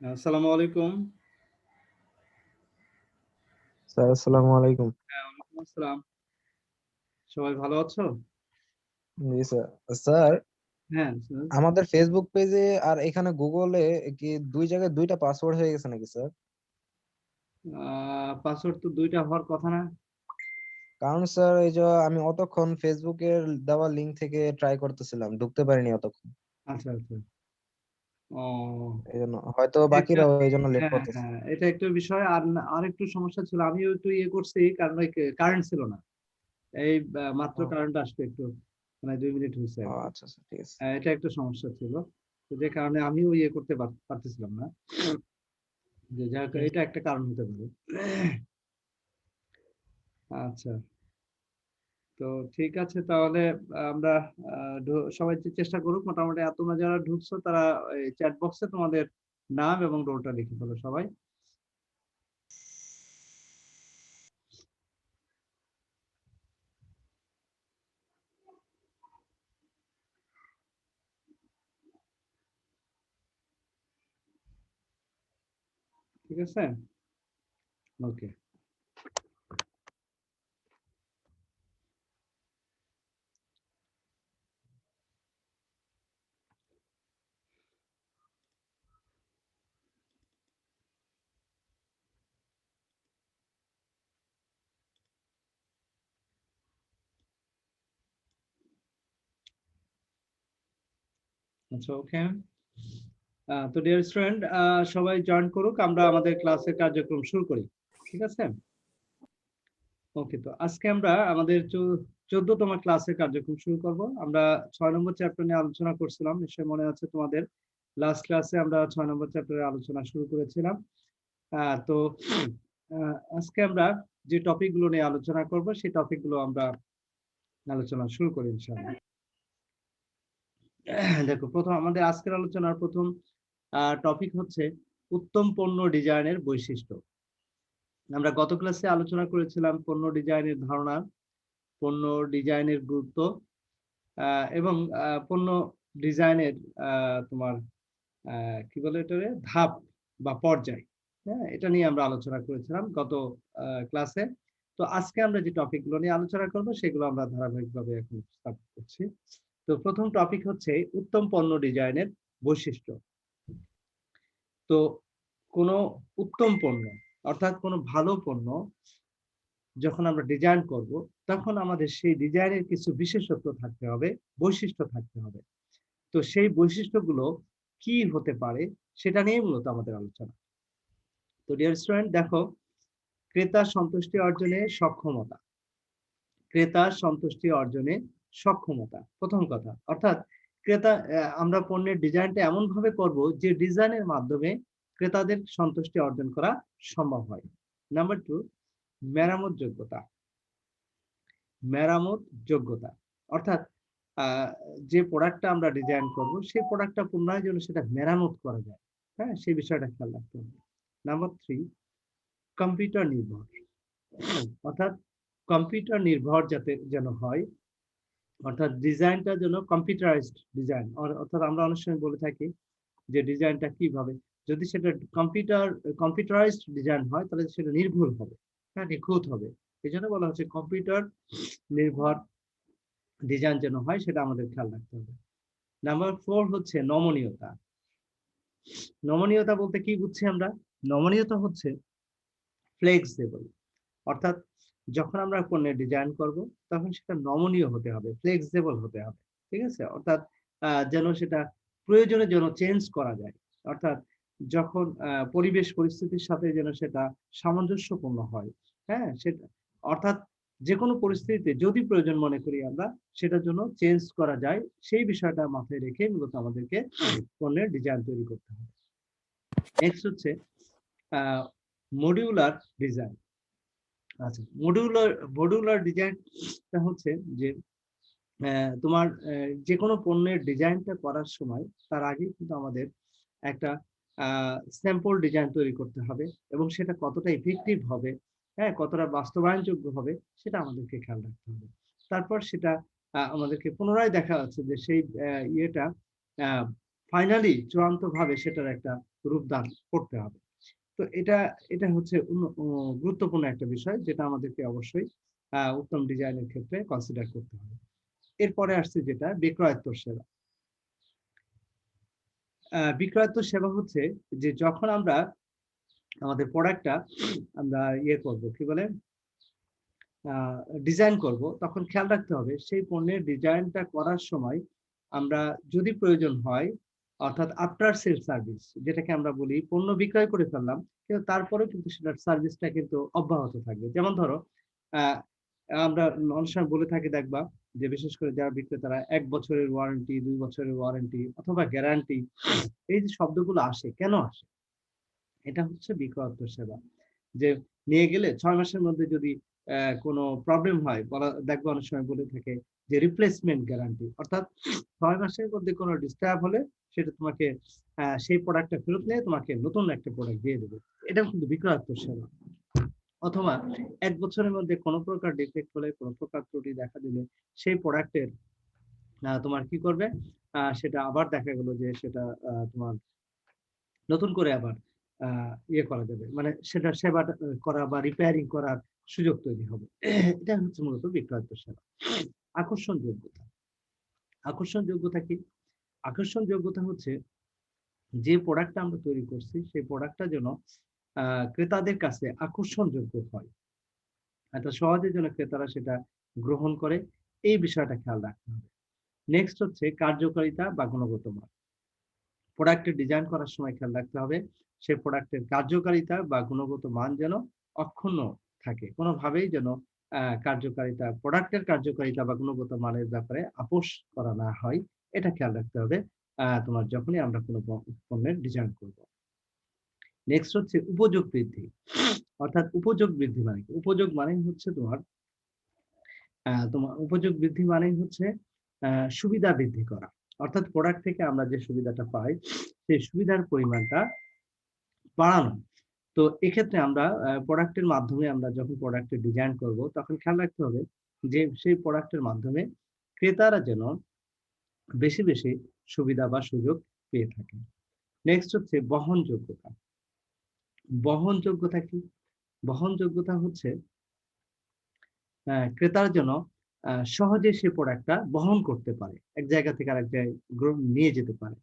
আসসালামু আলাইকুম। স্যার আসসালামু আলাইকুম। হ্যাঁ, ওয়ালাইকুম আসসালাম। সবাই ভালো আছো? জি স্যার। স্যার, হ্যাঁ, স্যার। আমাদের ফেসবুক পেজে আর এখানে গুগলে কি দুই জায়গায় দুইটা পাসওয়ার্ড হয়ে গেছে নাকি স্যার? পাসওয়ার্ড তো ২ টা হওয়ার কথা না? কারণ স্যার এই যে আমি অতক্ষণ ফেসবুকের দেওয়া লিংক থেকে ট্রাই করতেছিলাম, ঢুকতে পারিনি অতক্ষণ। আচ্ছা, আচ্ছা। ও এই জন্য হয়তো এটা বাকিরাও এই জন্য লেট হ্যাঁ, করতেছে। হ্যাঁ, এটা একটা বিষয়। আরেকটু সমস্যা ছিল। আমিও একটু করছি কারণ ওই কারেন্ট ছিল না। এই মাত্র ও কারেন্ট আসলো একটু মানে ২ মিনিট হইছে ও আরকি। আচ্ছা আচ্ছা, ঠিক আছে। এটা একটা সমস্যা ছিল। তো যে কারণে আমিও করতে পারতেছিলাম না। যে যাক হুম, এটা একটা কারণ হতে পারে। আচ্ছা। তো ঠিক আছে তাহলে আমরা সবাই চেষ্টা করুক মোটামুটি তোমরা যারা ঢুকছো তারা এই চ্যাট বক্সে তোমাদের নাম এবং রোলটা লিখে ফেলো সবাই। ঠিক আছে? ওকে। আচ্ছা ওকে। তো ডিয়ার স্টুডেন্ট সবাই জয়েন করুক আমরা আমাদের ক্লাসের কার্যক্রম শুরু করি। ঠিক আছে? ওকে তো আজকে আমরা আমাদের 14তম ক্লাসের কার্যক্রম শুরু করব। আমরা ৬ নম্বর চ্যাপ্টার নিয়ে আলোচনা করছিলাম। নিশ্চয়ই মনে আছে তোমাদের। লাস্ট ক্লাসে আমরা ৬ নম্বর চ্যাপ্টারের আলোচনা শুরু করেছিলাম। তো আজকে আমরা যে টপিক গুলো নিয়ে আলোচনা করব সেই টপিক গুলো আমরা আলোচনা শুরু করি ইনশাআল্লাহ। দেখো প্রথম আমাদের আজকের আলোচনার প্রথম টপিক হচ্ছে উত্তম পণ্য ডিজাইনের বৈশিষ্ট্য। আমরা গত ক্লাসে আলোচনা করেছিলাম পণ্য ডিজাইনের ধারণা, পণ্য ডিজাইনের গুরুত্ব এবং পণ্য ডিজাইনের তোমার কি বলে এটারে ধাপ বা পর্যায়। হ্যাঁ? এটা নিয়ে আমরা আলোচনা করেছিলাম গত ক্লাসে। তো আজকে আমরা যে টপিক গুলো নিয়ে আলোচনা করব সেগুলো আমরা ধারাবাহিকভাবে এখন উপস্থাপন করছি। তো প্রথম টপিক হচ্ছে উত্তম পণ্য ডিজাইনের বৈশিষ্ট্য। তো কোনো উত্তম পণ্য অর্থাৎ কোনো ভালো পণ্য যখন আমরা ডিজাইন করব তখন আমাদের সেই ডিজাইনের কিছু বিশেষত্ব থাকতে হবে, বৈশিষ্ট্য থাকতে হবে। তো সেই বৈশিষ্ট্যগুলো কি হতে পারে সেটা নিয়েই মূলত আমাদের আলোচনা। তো ডিয়ার স্টুডেন্ট দেখো, ক্রেতার সন্তুষ্টি অর্জনে সক্ষমতা। ক্রেতার সন্তুষ্টি অর্জনে সক্ষমতা। প্রথম কথা। অর্থাৎ ক্রেতা আমরা পণ্যের ডিজাইনটা এমনভাবে করব যে ডিজাইনের মাধ্যমে ক্রেতাদের সন্তুষ্টি অর্জন করা সম্ভব হয়। নাম্বার 2 মেরামত যোগ্যতা। মেরামত যোগ্যতা। অর্থাৎ আ যে প্রোডাক্টটা আমরা ডিজাইন করব সেই প্রোডাক্টটা পুনরায় যেন সেটা মেরামত করা যায়। হ্যাঁ? সেই বিষয়টা খেয়াল রাখতে হবে। নাম্বার 3 কম্পিউটার নির্ভর। অর্থাৎ কম্পিউটার নির্ভর যাতে যেন হয়, অর্থাৎ ডিজাইনটা যেন কম্পিউটারাইজড ডিজাইন। অর্থাৎ আমরা অনেক সময় বলে থাকি যে ডিজাইনটা কিভাবে যদি সেটা কম্পিউটারাইজড ডিজাইন হয় তাহলে সেটা নির্ভুল হবে। হ্যাঁ? নিখুঁত হবে। এজন্য বলা হচ্ছে কম্পিউটার নির্ভর ডিজাইন যেন হয় সেটা আমাদের খেয়াল রাখতে হবে। নাম্বার 4 হচ্ছে নমনীয়তা। নমনীয়তা বলতে কি বুঝছি আমরা? নমনীয়তা হচ্ছে ফ্লেক্সিবল। অর্থাৎ যখন আমরা পণ্যের ডিজাইন করব, তখন সেটা নমনীয় হতে হবে, ফ্লেক্সিবল হতে হবে। ঠিক আছে? অর্থাৎ যেন সেটা প্রয়োজনে যেন চেঞ্জ করা যায়। অর্থাৎ যখন পরিবেশ পরিস্থিতির সাথে যেন সেটা সামঞ্জস্যপূর্ণ হয়। হ্যাঁ? সেটা অর্থাৎ যেকোনো পরিস্থিতিতে যদি প্রয়োজন মনে করি আমরা, সেটার জন্য চেঞ্জ করা যায়। সেই বিষয়টা মাথায় রেখে মূলত আমাদেরকে পণ্যের ডিজাইন তৈরি করতে হবে। নেক্সট হচ্ছে আ মডিউলার ডিজাইন। আচ্ছা, মডিউলার ডিজাইনটা হচ্ছে যে তোমার যেকোনো পণ্যের ডিজাইনটা করার সময় তার আগেই কিন্তু আমাদের একটা আ স্যাম্পল ডিজাইন তৈরি করতে হবে এবং সেটা কতটা ইফেক্টিভ হবে, হ্যাঁ? কতটা বাস্তবায়নযোগ্য হবে সেটা আমাদেরকে খেয়াল রাখতে হবে। তারপর সেটা আমাদেরকে পুনরায় দেখা যাচ্ছে যে সেই ইয়েটা আ ফাইনালি চূড়ান্তভাবে সেটার একটা রূপদান করতে হবে। তো এটা এটা হচ্ছে গুরুত্বপূর্ণ একটা বিষয়, যেটা আমাদেরকে অবশ্যই উত্তম ডিজাইনের ক্ষেত্রে কনসিডার করতে হবে। এরপরে আসছে যেটা বিক্রয়োত্তর সেবা। বিক্রয়োত্তর সেবা হচ্ছে যে যখন আমরা আমাদের প্রোডাক্টটা আমরা করব, কি বলে, ডিজাইন করব, তখন খেয়াল রাখতে হবে সেই পণ্যের ডিজাইনটা করার সময় আমরা যদি প্রয়োজন হয়, অর্থাৎ আফটার সেল সার্ভিস যেটাকে আমরা বলি, পণ্য বিক্রয় করে ফেললাম কিন্তু তারপরেও কিন্তু সেটার সার্ভিসটা কিন্তু অব্যাহত থাকবে। যেমন ধরো আহ, আমরা অনেক সময় বলে থাকি, দেখবা যে বিশেষ করে যারা বিক্রেতারা 1 বছরের ওয়ারেন্টি, 2 বছরের ওয়ারেন্টি অথবা গ্যারান্টি, এই যে শব্দগুলো আসে কেন আসে, এটা হচ্ছে বিক্রয়োত্তর সেবা। যে নিয়ে গেলে 6 মাসের মধ্যে যদি কোনো প্রবলেম হয়, বলা দেখবো অনেক সময় বলে থাকে যে রিপ্লেসমেন্ট গ্যারান্টি, অর্থাৎ 6 মাসের মধ্যে কোনো ডিস্টার্ব হলে সেটা তোমাকে সেই প্রোডাক্টটা ফেরত নিয়ে তোমাকে নতুন একটা প্রোডাক্ট দিয়ে দেবে। এটা কিন্তু বিক্রয়োত্তর সেবা। অথবা 1 বছরের মধ্যে কোনো প্রকার ডিফেক্ট হলে, কোনো প্রকার ত্রুটি দেখা দিলে সেই প্রোডাক্টের তোমার কি করবে, সেটা আবার দেখা গেল যে সেটা তোমার নতুন করে আবার করা যাবে, মানে সেটা সেবা করা বা রিপেয়ারিং করার সুযোগ তৈরি হবে। এটা হচ্ছে মূলত বিক্রয়োত্তর সেবা। আকর্ষণ যোগ্যতা। আকর্ষণ যোগ্যতা কি? আকর্ষণ যোগ্যতা হচ্ছে যে প্রোডাক্টটা আমরা তৈরি করছি সেই প্রোডাক্টটা যেন ক্রেতাদের কাছে আকর্ষণযোগ্য হয়, এটা সহজে যেন ক্রেতারা সেটা গ্রহণ করে, এই বিষয়টা খেয়াল রাখতে হবে। নেক্সট হচ্ছে কার্যকারিতা বা গুণগত মান। প্রোডাক্টের ডিজাইন করার সময় খেয়াল রাখতে হবে সেই প্রোডাক্টের কার্যকারিতা বা গুণগত মান যেন অক্ষুণ্ণ থাকে, কোনোভাবেই যেন কার্যকারিতা, প্রোডাক্টের কার্যকারিতা বা গুণগত মানের ব্যাপারে আপোস করা না হয়, এটা খেয়াল রাখতে হবে তোমার যখনই আমরা কোনো পণ্যের ডিজাইন করব। নেক্সট হচ্ছে উপযোগ বৃদ্ধি। অর্থাৎ উপযোগ বৃদ্ধি মানে কি? উপযোগ মানে হচ্ছে তোমার উপযোগ বৃদ্ধি মানেই হচ্ছে সুবিধা বৃদ্ধি করা। অর্থাৎ প্রোডাক্ট থেকে আমরা যে সুবিধাটা পাই সেই সুবিধার পরিমাণটা বাড়ানো। তো এক্ষেত্রে আমরা প্রোডাক্টের মাধ্যমে, আমরা যখন প্রোডাক্টের ডিজাইন করব তখন খেয়াল রাখতে হবে যে সেই প্রোডাক্টের মাধ্যমে ক্রেতারা যেন বেশি বেশি সুবিধা বা সুযোগ পেয়ে থাকে। নেক্সট হচ্ছে বহনযোগ্যতা। বহনযোগ্যতা কি? বহনযোগ্যতা হচ্ছে ক্রেতার জন্য সহজে সে প্রোডাক্টটা বহন করতে পারে, এক জায়গা থেকে আরেক জায়গায় নিয়ে যেতে পারে।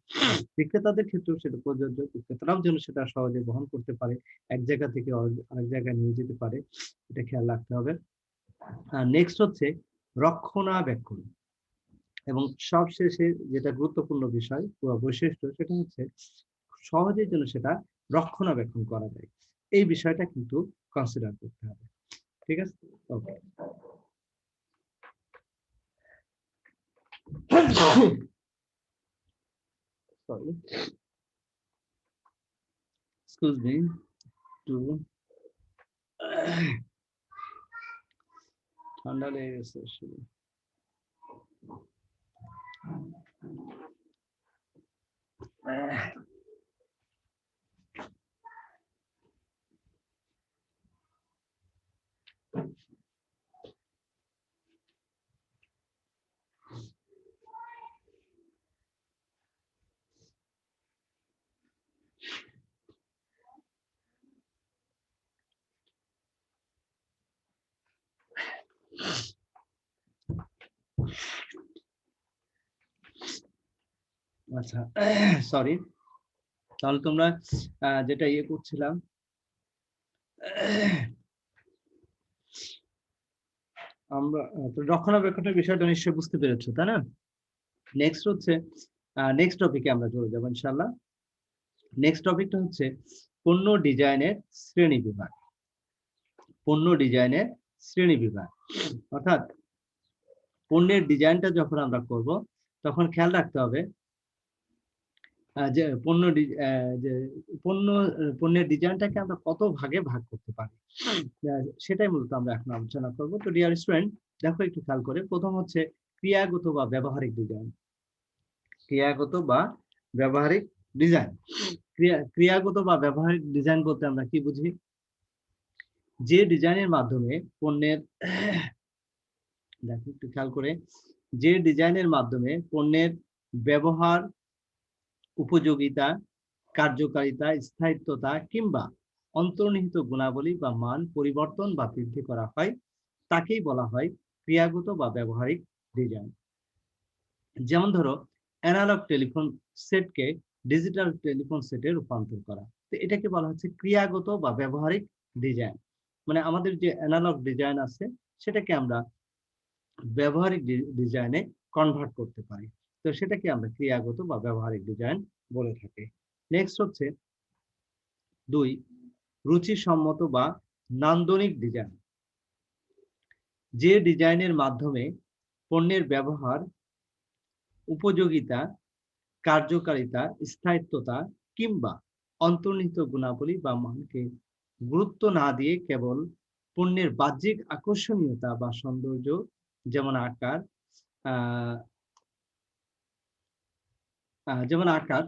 বিক্রেতাদের ক্ষেত্রেও সেটা প্রযোজ্য, বিক্রেতারাও যেন সেটা সহজে বহন করতে পারে, এক জায়গা থেকে আরেক জায়গায় নিয়ে যেতে পারে, এটা খেয়াল রাখতে হবে। নেক্সট হচ্ছে রক্ষণাবেক্ষণ। এবং সবশেষে যেটা গুরুত্বপূর্ণ বিষয় বা বৈশিষ্ট্য, সেটা হচ্ছে সহজে যেন সেটা রক্ষণাবেক্ষণ করা যায়, এই বিষয়টা কিন্তু কনসিডার করতে হবে। ঠিক আছে, ওকে। Sorry. Excuse me. To ঠান্ডা লেগে গেছে শুধু। আচ্ছা, সরি। তাহলে তোমরা যেটা করছিলাম, আমরা রক্ষণাবেক্ষণের বিষয়টা নিশ্চয়ই বুঝতে পেরেছো, তাই না? নেক্সট হচ্ছে নেক্সট টপিকে আমরা চলে যাবো ইনশাআল্লাহ। নেক্সট টপিকটা হচ্ছে পণ্য ডিজাইনের শ্রেণী বিভাগ। পণ্য ডিজাইনের শ্রেণী বিভাগ, অর্থাৎ পণ্যের ডিজাইনটা যখন আমরা করব তখন খেয়াল রাখতে হবে যে পণ্যের ডিজাইনটাকে আমরা কত ভাগে ভাগ করতে পারি, সেটাই মূলত আমরা এখন আলোচনা করব। তো ডিয়ার স্টুডেন্ট, দেখো একটু খেয়াল করে, প্রথম হচ্ছে ক্রিয়াগত বা ব্যবহারিক ডিজাইন। ক্রিয়াগত বা ব্যবহারিক ডিজাইন। ক্রিয়াগত বা ব্যবহারিক ডিজাইন বলতে আমরা কি বুঝি? যে ডিজাইনের মাধ্যমে পণ্যের দেখো একটু খেয়াল করে, যে ডিজাইনের মাধ্যমে পণ্যের ব্যবহার উপযোগিতা, কার্যকারিতা, স্থায়িত্বতা কিংবা অন্তর্নিহিত গুণাবলী বা মান পরিবর্তন বা বৃদ্ধি করা হয়, তাকেই বলা হয় ক্রিয়াগত বা ব্যবহারিক ডিজাইন। যেমন ধরো, অ্যানালগ টেলিফোন সেটকে ডিজিটাল টেলিফোন সেটে রূপান্তর করা, তো এটাকে বলা হচ্ছে ক্রিয়াগত বা ব্যবহারিক ডিজাইন। মানে আমাদের যে অ্যানালগ ডিজাইন আছে সেটাকে আমরা ব্যবহারিক ডিজাইনে কনভার্ট করতে পারি, তো সেটাকে আমরা ক্রিয়াগত বা ব্যবহারিক ডিজাইন বলে থাকি। নেক্সট হচ্ছে 2, রুচিসম্মত বা নান্দনিক ডিজাইন। যে ডিজাইনের মাধ্যমে পণ্যের ব্যবহার, উপযোগিতা, কার্যকারিতা, স্থায়িত্বতা কিংবা অন্তর্নিহিত গুণাবলী বা মানকে গুরুত্ব না দিয়ে কেবল পণ্যের বাহ্যিক আকর্ষণীয়তা বা সৌন্দর্য, যেমন আকার আহ যেমন আকার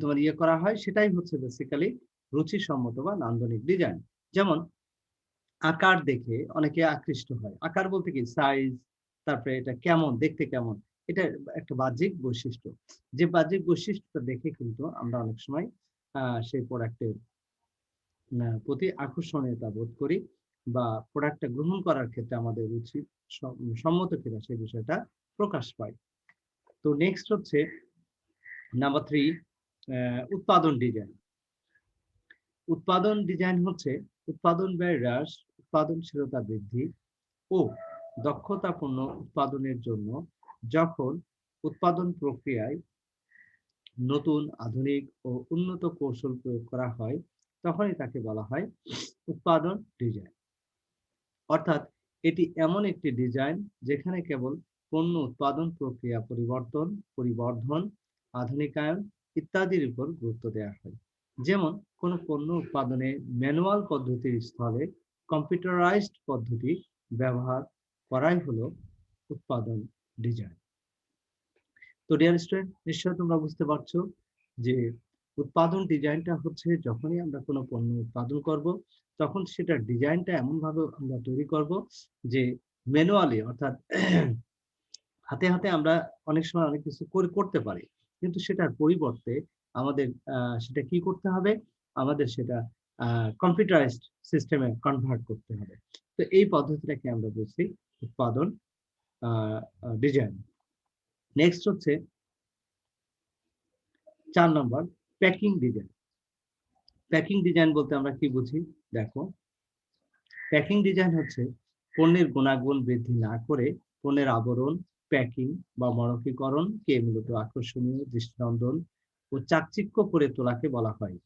তোমার করা হয়, সেটাই হচ্ছে বেসিক্যালি রুচিসম্মত বা নান্দনিক ডিজাইন। যেমন আকার দেখে অনেকে আকৃষ্ট হয়। আকার বলতে কি, সাইজ, তারপরে এটা কেমন দেখতে, কেমন, এটা একটা বাহ্যিক বৈশিষ্ট্য। যে বাহ্যিক বৈশিষ্ট্যটা দেখে কিন্তু আমরা অনেক সময় সেই প্রোডাক্টের প্রতি আকর্ষণীয়তা বোধ করি, বা প্রোডাক্টটা গ্রহণ করার ক্ষেত্রে আমাদের রুচি সম্মত কিনা সেই বিষয়টা প্রকাশ পায়। তো নেক্সট হচ্ছে নাম্বার 3, উৎপাদন ডিজাইন। উৎপাদন ডিজাইন হচ্ছে উৎপাদন ব্যয় হ্রাস, উৎপাদনশীলতা বৃদ্ধি ও দক্ষতাপূর্ণ উৎপাদনের জন্য যখন উৎপাদন প্রক্রিয়ায় নতুন, আধুনিক ও উন্নত কৌশল প্রয়োগ করা হয়, তখনই তাকে বলা হয় উৎপাদন ডিজাইন। অর্থাৎ এটি এমন একটি ডিজাইন যেখানে কেবল পণ্য উৎপাদন প্রক্রিয়া পরিবর্ধন, আধুনিকায়ন ইত্যাদির উপর গুরুত্ব দেওয়া হয়। যেমন কোনো পণ্য উৎপাদনে ম্যানুয়াল পদ্ধতির স্থলে কম্পিউটারাইজড পদ্ধতি ব্যবহার করাই হলো উৎপাদন ডিজাইন। তো ডিয়ার স্টুডেন্ট, নিশ্চয়ই তোমরা বুঝতে পারছো যে উৎপাদন ডিজাইনটা হচ্ছে যখনই আমরা কোনো পণ্য উৎপাদন করব, তখন সেটার ডিজাইনটা এমন ভাবে আমরা তৈরি করব যে ম্যানুয়ালি, অর্থাৎ হাতে হাতে আমরা অনেক সময় অনেক কিছু করতে পারি, কিন্তু সেটার পরিবর্তে আমাদের সেটা কি করতে হবে, আমাদের সেটা কম্পিউটারাইজড সিস্টেমে কনভার্ট করতে হবে। তো এই পদ্ধতিটাকে আমরা বলছি উৎপাদন ডিজাইন। নেক্সট হচ্ছে 4 নম্বর, প্যাকিং ডিজাইন। প্যাকিং ডিজাইন বলতে আমরা কি বুঝি? দেখো, প্যাকিং ডিজাইন হচ্ছে পণ্যের গুণাগুণ বৃদ্ধি না করে পণ্যের আবরণ, প্যাকিং বা মরকীকরণকে মূলত আকর্ষণীয়, দৃষ্টিনন্দন ও চাকচিক্য করে তোলাকে বলা হয়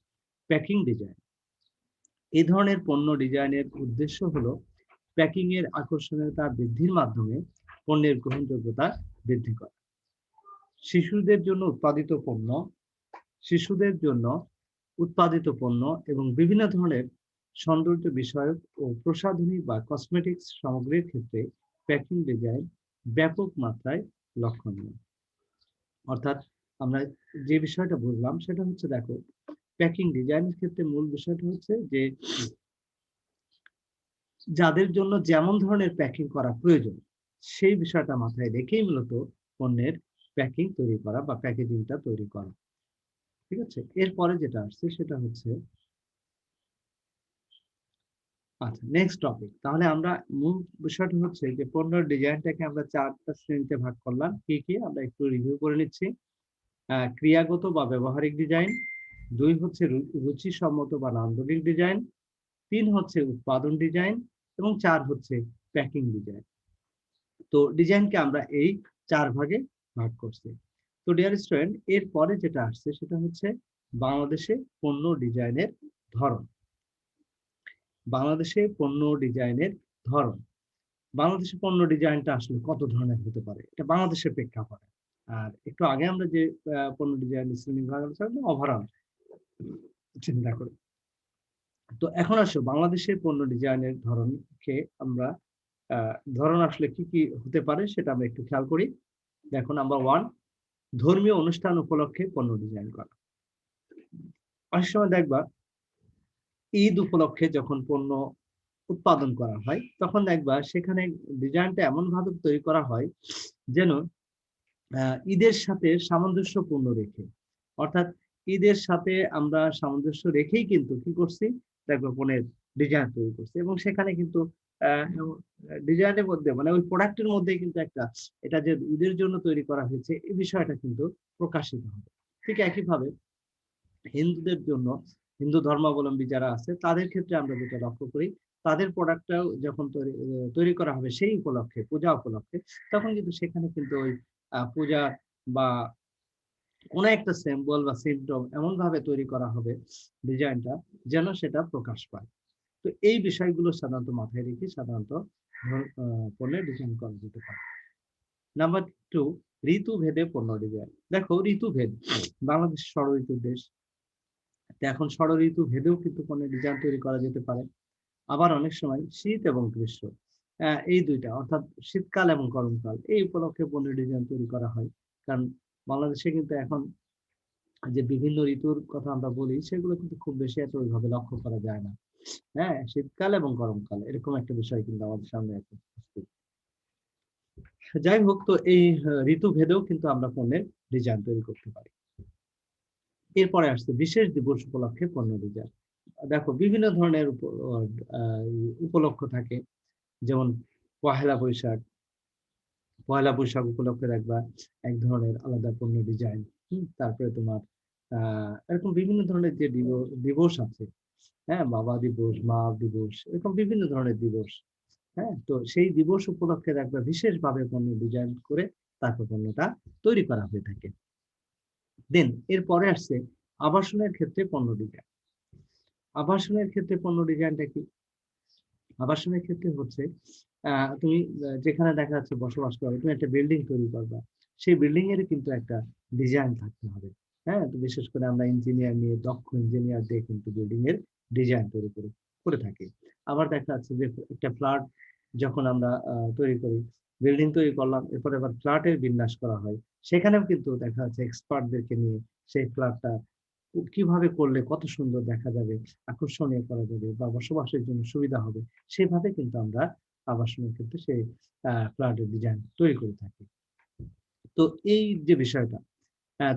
প্যাকিং ডিজাইন। এই ধরনের পণ্য ডিজাইনের উদ্দেশ্য হলো প্যাকিং এর আকর্ষণীয়তা বৃদ্ধির মাধ্যমে পণ্যের গ্রহণযোগ্যতা বৃদ্ধি করা। শিশুদের জন্য উৎপাদিত পণ্য এবং বিভিন্ন ধরনের সৌন্দর্য বিষয়ক ও প্রসাধনী বা কসমেটিক্স সামগ্রীর ক্ষেত্রে প্যাকিং ডিজাইন ব্যাপক মাত্রায় লক্ষণীয়। অর্থাৎ আমরা যে বিষয়টা বুঝলাম সেটা হচ্ছে, দেখো, প্যাকিং ডিজাইনের ক্ষেত্রে মূল বিষয়টা হচ্ছে যে যাদের জন্য যেমন ধরনের প্যাকিং করা প্রয়োজন সেই বিষয়টা মাথায় রেখেই মূলত পণ্যের প্যাকিং তৈরি করা বা প্যাকেজিংটা তৈরি করা। ঠিক আছে, এরপরে যেটা আসছে সেটা হচ্ছে, আচ্ছা, নেক্সট টপিক। তাহলে আমরা মূল বিষয়টা হচ্ছে যে পণ্যের ডিজাইনটাকে আমরা 4টা শ্রেণীতে ভাগ করলাম। কি কি আমরা একটু রিভিউ করে নিচ্ছি। ক্রিয়াগত বা ব্যবহারিক ডিজাইন, 2 হচ্ছে রুচিসম্মত বা নান্দনিক ডিজাইন, 3 হচ্ছে উৎপাদন ডিজাইন এবং 4 হচ্ছে প্যাকিং ডিজাইন। তো ডিজাইনকে আমরা এই 4 ভাগে ভাগ করছি। তো ডিয়ার স্টুডেন্ট, এর পরে যেটা আসছে সেটা হচ্ছে বাংলাদেশে পণ্য ডিজাইনের ধরন। বাংলাদেশে পণ্য ডিজাইনের ধরন, বাংলাদেশে পণ্য ডিজাইনটা আসলে কত ধরনের হতে পারে, এটা বাংলাদেশের প্রেক্ষাপটে। আর একটু আগে আমরা যে পণ্য ডিজাইনের শ্রেণী ভাগ ওভারঅল চিন্তা করি। তো এখন আসো বাংলাদেশের পণ্য ডিজাইনের ধরনকে আমরা ধরন আসলে কি কি হতে পারে সেটা আমরা একটু খেয়াল করি। দেখো, নাম্বার 1, ধর্মীয় অনুষ্ঠান উপলক্ষে পণ্য ডিজাইন করা। অনেক সময় দেখবা ঈদ উপলক্ষে যখন পণ্য উৎপাদন করা হয় তখন দেখবা সেখানে ডিজাইনটা এমন ভাবে তৈরি করা হয় যেন ঈদের সাথে সামঞ্জস্যপূর্ণ রেখে, অর্থাৎ ঈদের সাথে আমরা সামঞ্জস্য রেখেই কিন্তু কি করছি, দেখো পণ্যের ডিজাইন তৈরি করছি, এবং সেখানে কিন্তু ডিজাইনের মধ্যে মানে ওই প্রোডাক্টের মধ্যেই কিন্তু একটা এটা যে ঈদের জন্য তৈরি করা হয়েছে এই বিষয়টা কিন্তু প্রকাশিত হবে। ঠিক একইভাবে হিন্দুদের জন্য, হিন্দু ধর্মাবলম্বী যারা আছে তাদের ক্ষেত্রে আমরা যেটা লক্ষ্য করি, তাদের প্রোডাক্টটাও যখন তৈরি করা হবে সেই উপলক্ষে, পূজা উপলক্ষে, তখন কিন্তু সেখানে কিন্তু ওই পূজা বা কোনো একটা সিম্বল বা সিম্পটম এমন ভাবে তৈরি করা হবে ডিজাইনটা, যেন সেটা প্রকাশ পায়। তো এই বিষয়গুলো সাধারণত মাথায় রেখে সাধারণত পণ্যের ডিজাইন করা যেতে পারে। নাম্বার 2, ঋতু ভেদে পণ্য ডিজাইন। দেখো ঋতুভেদ, বাংলাদেশ ষড় ঋতুর দেশ, তো এখন ষড় ঋতু ভেদেও কিন্তু পণ্যের ডিজাইন তৈরি করা যেতে পারে। আবার অনেক সময় শীত এবং গ্রীষ্ম, এই দুইটা অর্থাৎ শীতকাল এবং গরমকাল এই উপলক্ষে পণ্যের ডিজাইন তৈরি করা হয়। কারণ বাংলাদেশে কিন্তু এখন যে বিভিন্ন ঋতুর কথা আমরা বলি সেগুলো কিন্তু খুব বেশি এত ওইভাবে লক্ষ্য করা যায় না। হ্যাঁ, শীতকাল এবং গরমকাল এরকম একটা বিষয় কিন্তু আমাদের সামনে এখন উপস্থিত। যাই হোক, তো এই ঋতু ভেদেও কিন্তু আমরা পণ্যের ডিজাইন তৈরি করতে পারি। এরপরে আসছে বিশেষ দিবস উপলক্ষে পণ্য ডিজাইন। দেখো বিভিন্ন ধরনের উপলক্ষ থাকে, যেমন পহেলা বৈশাখ, পয়লা বৈশাখ উপলক্ষে দেখবা এক ধরনের আলাদা পণ্য ডিজাইন। তারপরে তোমার এরকম বিভিন্ন ধরনের যে দিবস আছে, হ্যাঁ, বাবা দিবস, মা দিবস, এরকম বিভিন্ন ধরনের দিবস। হ্যাঁ, তো সেই দিবস উপলক্ষে দেখবা বিশেষভাবে পণ্য ডিজাইন করে তারপর পণ্যটা তৈরি করা হয়ে থাকে। দেন এরপরে আসছে আবাসনের ক্ষেত্রে পণ্য ডিজাইন। আবাসনের ক্ষেত্রে পণ্য ডিজাইনটা কি? আবাসনের ক্ষেত্রে হচ্ছে তুমি যেখানে দেখা যাচ্ছে বসবাস করো, তুমি একটা বিল্ডিং তৈরি করবা, সেই বিল্ডিং এর কিন্তু একটা ডিজাইন থাকতে হবে। হ্যাঁ, তো বিশেষ করে আমরা ইঞ্জিনিয়ার নিয়ে, দক্ষ ইঞ্জিনিয়ার দিয়ে কিন্তু বিল্ডিং এর ডিজাইন তৈরি করে থাকি। আবার দেখা যাচ্ছে যে একটা ফ্ল্যাট যখন আমরা তৈরি করি, বিল্ডিং তৈরি করলাম, এরপরে আবার ফ্ল্যাটের বিন্যাস করা হয়, সেখানেও কিন্তু দেখা যাচ্ছে এক্সপার্টদেরকে নিয়ে সেই ফ্ল্যাটটা কিভাবে করলে কত সুন্দর দেখা যাবে, আকর্ষণীয় করা যাবে বা বসবাসের জন্য সুবিধা হবে, সেভাবে কিন্তু আমরা আবাসনের ক্ষেত্রে সেই ফ্ল্যাটের ডিজাইন তৈরি করে থাকি। তো এই যে বিষয়টা,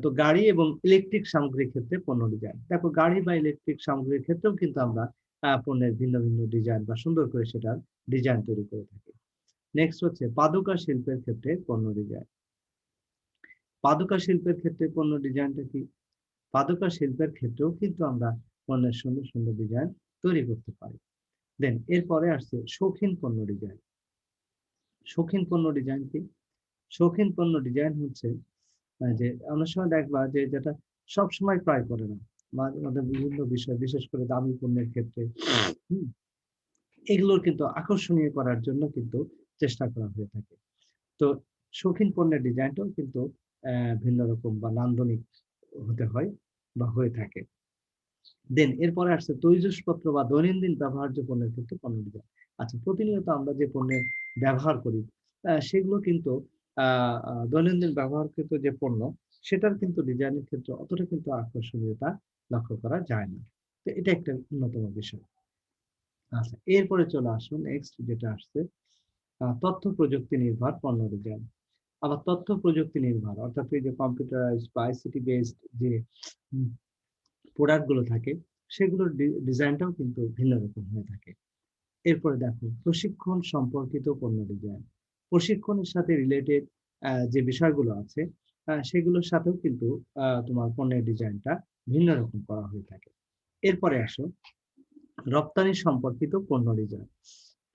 তো গাড়ি এবং ইলেকট্রিক সামগ্রীর ক্ষেত্রে পণ্য ডিজাইন। দেখো গাড়ি বা ইলেকট্রিক সামগ্রীর ক্ষেত্রেও কিন্তু আমরা পণ্যের ভিন্ন ভিন্ন ডিজাইন বা সুন্দর করে সেটার ডিজাইন তৈরি করে থাকি। নেক্সট হচ্ছে পাদুকা শিল্পের ক্ষেত্রে পণ্য ডিজাইন। পাদুকা শিল্পের ক্ষেত্রে পণ্য ডিজাইনটা কি? পাদুকা শিল্পের ক্ষেত্রেও কিন্তু আমরা পণ্যের সুন্দর সুন্দর ডিজাইন তৈরি করতে পারি। দেন এরপরে আসছে শৌখিন পণ্য ডিজাইন। শৌখিন পণ্য ডিজাইন কি? শৌখিন পণ্য ডিজাইন হচ্ছে যে অনেক সময় দেখবা যে যেটা সব সময় ক্রয় করে না, মাঝে মাঝে বিভিন্ন বিষয়, বিশেষ করে দামি পণ্যের ক্ষেত্রে হুম, এগুলোর কিন্তু আকর্ষণীয় করার জন্য কিন্তু চেষ্টা করা হয়ে থাকে। তো শৌখিন পণ্যের ডিজাইনটাও কিন্তু ভিন্ন রকম বা নান্দনিক হতে হয় বা হয়ে থাকে। দেন এরপরে আসছে তৈজসপত্র বা দৈনন্দিন ব্যবহার্য পণ্যের ক্ষেত্রে পণ্য ডিজাইন। আচ্ছা, প্রতিনিয়ত আমরা যে পণ্যের ব্যবহার করি সেগুলো কিন্তু দৈনন্দিন ব্যবহারকৃত যে পণ্য, সেটার কিন্তু ডিজাইনের ক্ষেত্রে অতটা কিন্তু আকর্ষণীয়তা লক্ষ্য করা যায় না। তো এটা একটা অন্যতম বিষয়। আচ্ছা, এরপরে চলে আসুন নেক্সট যেটা আসছে তথ্য প্রযুক্তি নির্ভর পণ্য ডিজাইন। আবার তথ্য প্রযুক্তি নির্ভর অর্থাৎ এই যে কম্পিউটারাইজড বা আইসিটি বেসড যে প্রোডাক্ট গুলো থাকে, সেগুলোর ডিজাইনটাও কিন্তু ভিন্ন রকম হয়ে থাকে। এরপরে দেখো প্রশিক্ষণ সম্পর্কিত পণ্য ডিজাইন। প্রশিক্ষণের সাথে রিলেটেড যে বিষয়গুলো আছে সেগুলোর সাথেও কিন্তু তোমার পণ্যের ডিজাইনটা ভিন্ন রকম করা হয়ে থাকে। এরপরে আসো রপ্তানি সম্পর্কিত পণ্য ডিজাইন।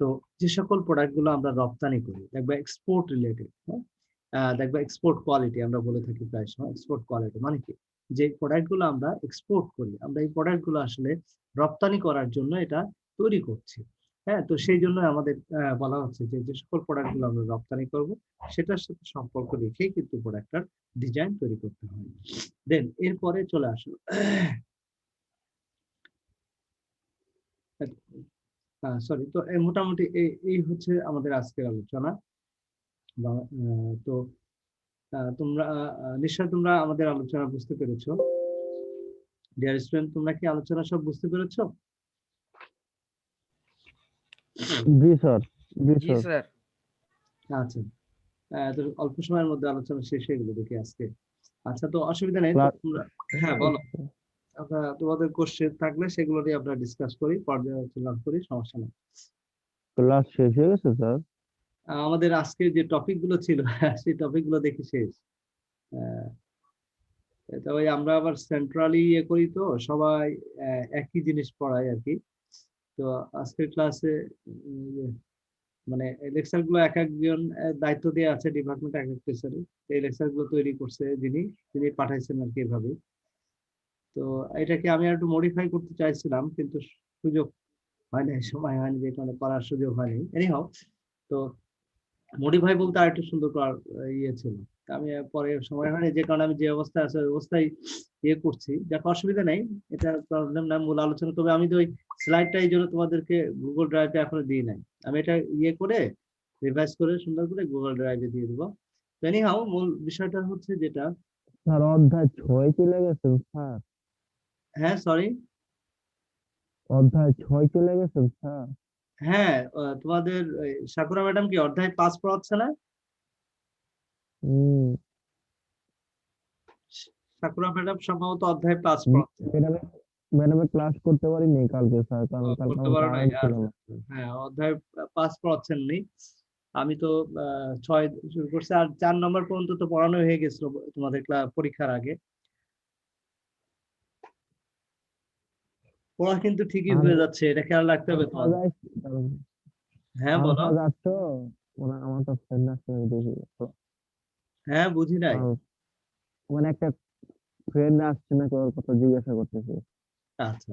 তো যে সকল প্রোডাক্ট গুলো আমরা রপ্তানি করি, দেখবে এক্সপোর্ট রিলেটেড, হ্যাঁ, দেখবে এক্সপোর্ট কোয়ালিটি আমরা বলে থাকি প্রায় সময়। এক্সপোর্ট কোয়ালিটি মানে কি? যে প্রোডাক্ট গুলো আমরা এক্সপোর্ট করি, আমরা এই প্রোডাক্ট গুলো আসলে রপ্তানি করার জন্য এটা তৈরি করছি। হ্যাঁ, তো সেই জন্য আমাদের বলা হচ্ছে যে যে সকল প্রোডাক্ট গুলো আমরা রপ্তানি করব, সেটার সাথে সম্পর্ক রেখেই কিন্তু প্রোডাক্টটার ডিজাইন তৈরি করতে হয়। দেন এরপরে চলে আসো সরি, তো মোটামুটি এই হচ্ছে আমাদের আজকের আলোচনা। তো তোমরা নিশ্চয় তোমরা আমাদের আলোচনা বুঝতে পেরেছো। ডিয়ার স্টুডেন্ট, তোমরা কি আলোচনা সব বুঝতে পেরেছো? জি স্যার, জি জি স্যার। স্যার। আচ্ছা, তো অল্প সময়ের মধ্যে আলোচনা শেষ হয়ে গেল দেখি আজকে। আচ্ছা, তো অসুবিধা নেই, তো তোমরা হ্যাঁ বলো, আমরা তোমাদের কোশ্চেন থাকলে সেগুলো নিয়ে আমরা ডিসকাস করি, পর্যালোচনা করি, সমস্যা নেই। ক্লাস শেষ হয়ে গেছে স্যার? আমাদের আজকে যে টপিক গুলো ছিল সেই টপিক গুলো দেখি শেষ। এটা ওই আমরা আবার সেন্ট্রালি ইয়ে করি, তো সবাই একই জিনিস পড়াই আর কি। তো আজকের ক্লাসে মানে লেকচার গুলো এক একজন দায়িত্ব দিয়ে আছে ডিপার্টমেন্ট এক এক টিচারে, এই লেকচার গুলো তৈরি করছে যিনি পাঠাইছেন আর কি এভাবে। তো এটাকে আমি আর একটু মডিফাই করতে চাইছিলাম, কিন্তু সুযোগ হয় নাই, সময় হয়নি, যে কারণে করার সুযোগ হয়নি। এনিহাও, তো মডিফাই বলতে আর একটু সুন্দর করার ইয়ে ছিল। তা আমি পরে সময় হয়নি, যে কারণে আমি যে অবস্থায় আছে ওই অবস্থায় ইয়ে করছি, দেখো অসুবিধা নেই, এটা প্রবলেম না, মূল আলোচনা। তবে আমি তো ওই স্লাইডটা এই জন্য তোমাদেরকে গুগল ড্রাইভে এখনো দিই নাই, আমি এটা ইয়ে করে রিভাইজ করে সুন্দর করে গুগল ড্রাইভে দিয়ে দেবো। এনিহাও মূল বিষয়টা হচ্ছে যেটা, স্যার অধ্যায় 6 চলে গেছেন স্যার? হ্যাঁ সরি, অধ্যায় 6 চলে গেছেন স্যার? হ্যাঁ তোমাদের সাকুরা ম্যাডাম কি অধ্যায় 5 পড়াচ্ছে না? হুম। সাকুরা ম্যাডাম সম্ভবত অধ্যায় 5 পড়াচ্ছে। ম্যাডামে ক্লাস করতে পারিনি কালকে স্যার, কারণ কালকে করতে আমার পারো নাই? কারেন্ট ছিল আচ্ছা, না। আচ্ছা। হ্যাঁ, অধ্যায় 5 পড়াচ্ছেন নি, আমি তো 6 শুরু করছি, আর 4 নম্বর পর্যন্ত তো পড়ানো হয়ে গেছিল তোমাদের পরীক্ষার আগে। পড়া কিন্তু ঠিকই আর হয়ে যাচ্ছে, এটা খেয়াল রাখতে হবে তোমাদের। হ্যাঁ বলো। আলফা যাচ্ছ? মানে আমার তো ফ্রেন্ড আছে দেখি তো। হ্যাঁ, বুঝি নাই। মানে একটা ফ্রেন্ড আসছে নাকি, ওর কথা জিজ্ঞাসা করতেছে। আচ্ছা,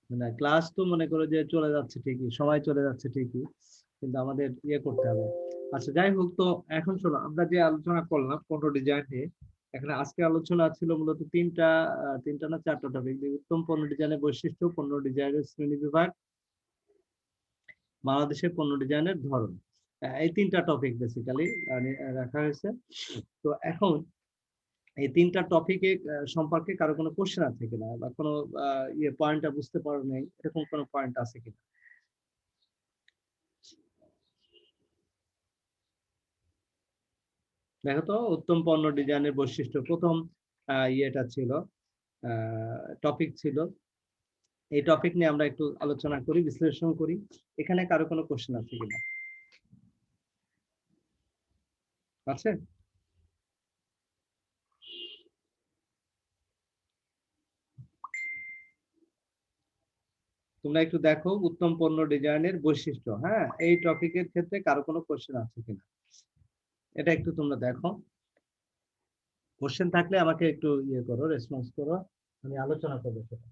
না ক্লাস তো মনে করো যে চলে যাচ্ছে ঠিকই, সময় চলে যাচ্ছে ঠিকই, কিন্তু আমাদের ইয়ে করতে হবে। আচ্ছা, যাই হোক, তো এখন শোনো, আমরা যে আলোচনা করলাম পণ্য ডিজাইন নিয়ে, এখানে আজকে আলোচনা ছিল মূলত তিনটা না 4টা টপিক। উত্তম পণ্য ডিজাইনের বৈশিষ্ট্য, পণ্য ডিজাইনের শ্রেণী বিভাগ, বাংলাদেশের পণ্য ডিজাইনের ধরন, এই 3টা টপিক বেসিক্যালি রাখা হয়েছে। তো এখন এই 3টা টপিকে সম্পর্কে কারো কোনো কোশ্চেন আছে কিনা, বা কোনো ইয়ে পয়েন্টটা বুঝতে পারো নাই, এরকম কোনো পয়েন্ট আছে কিনা? দেখো তো, উত্তম পণ্য ডিজাইনের বৈশিষ্ট্য প্রথম ইয়েটা ছিল, টপিক ছিল। এই টপিক নিয়ে আমরা একটু আলোচনা করি, বিশ্লেষণ করি। এখানে কারো কোনো কোশ্চেন আছে কিনা? আছে? তোমরা একটু দেখো উত্তম পণ্য ডিজাইনের বৈশিষ্ট্য, হ্যাঁ, এই টপিকের ক্ষেত্রে কারো কোনো কোশ্চেন আছে কিনা, এটা একটু তোমরা দেখো। কোশ্চেন থাকলে আমাকে একটু ইয়ে করো, রেসপন্স করো, আমি আলোচনা করবো সেটা।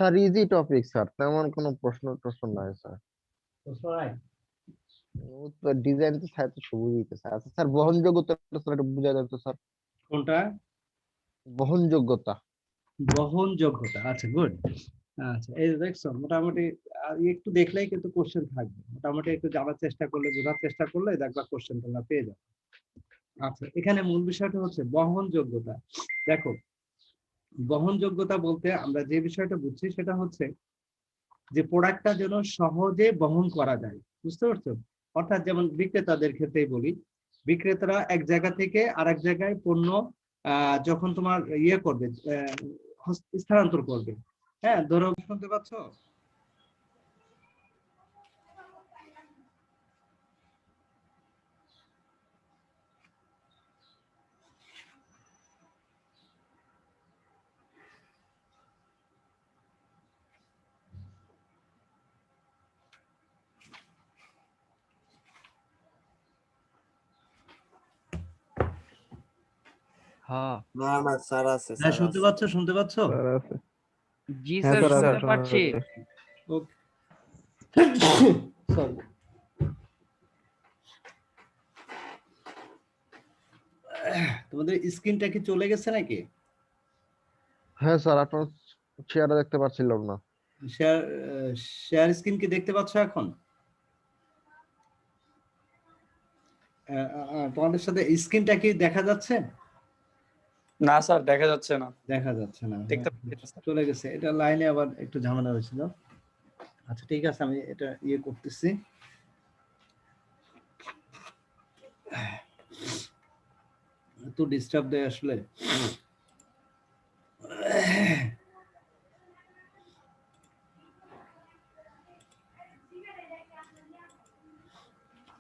স্যার ইজি টপিক স্যার, তেমন কোনো প্রশ্ন নাই স্যার। প্রশ্ন নাই? ডিজাইন তো স্যার তো সবুজই তো স্যার। আচ্ছা স্যার, বহনযোগ্যতা স্যার একটু বুঝাই দেন তো স্যার। কোনটা? বহনযোগ্যতা। বহনযোগ্যতা, আচ্ছা গুড। আচ্ছা, এই যে দেখছো, মোটামুটি একটু দেখলেই কিন্তু কোশ্চেন থাকবে, মোটামুটি একটু জানার চেষ্টা করলে, বোঝার চেষ্টা করলে দেখবা কোশ্চেন তোমরা পেয়ে যাবে। আচ্ছা, এখানে মূল বিষয়টা হচ্ছে বহনযোগ্যতা। দেখো, বহনযোগ্যতা বলতে আমরা যে বিষয়টা বুঝছি সেটা হচ্ছে যে প্রোডাক্টটা যেন সহজে বহন করা যায়, বুঝতে পারছো? অর্থাৎ যেমন বিক্রেতাদের ক্ষেত্রেই বলি, বিক্রেতারা এক জায়গা থেকে আরেক জায়গায় পণ্য যখন তোমার ইয়ে করবে, স্থানান্তর করবে, হ্যাঁ, ধরো, শুনতে পাচ্ছ? হ্যাঁ না না স্যার আছে, হ্যাঁ, স্যার শুনতে আছে। পাচ্ছ, শুনতে পাচ্ছ? স্যার আছে। জি হ্যাঁ স্যার, স্যার, শুনতে পাচ্ছি। ওকে, সরি। তোমাদের স্ক্রিনটা কি চলে গেছে নাকি? হ্যাঁ স্যার, আপনার চেহারা দেখতে পাচ্ছিলাম না। শেয়ার শেয়ার স্ক্রিন কি দেখতে পাচ্ছ এখন? তোমাদের সাথে স্ক্রিনটা কি দেখা যাচ্ছে? না স্যার, দেখা যাচ্ছে না। দেখা যাচ্ছে না, দেখতে হ্যাঁ, পাচ্ছি না স্যার। চলে গেছে, এটা লাইনে আবার একটু ঝামেলা হয়েছিল। আচ্ছা ঠিক আছে, আমি এটা ইয়ে করতেছি। তো ডিস্টার্ব দেয় আসলে।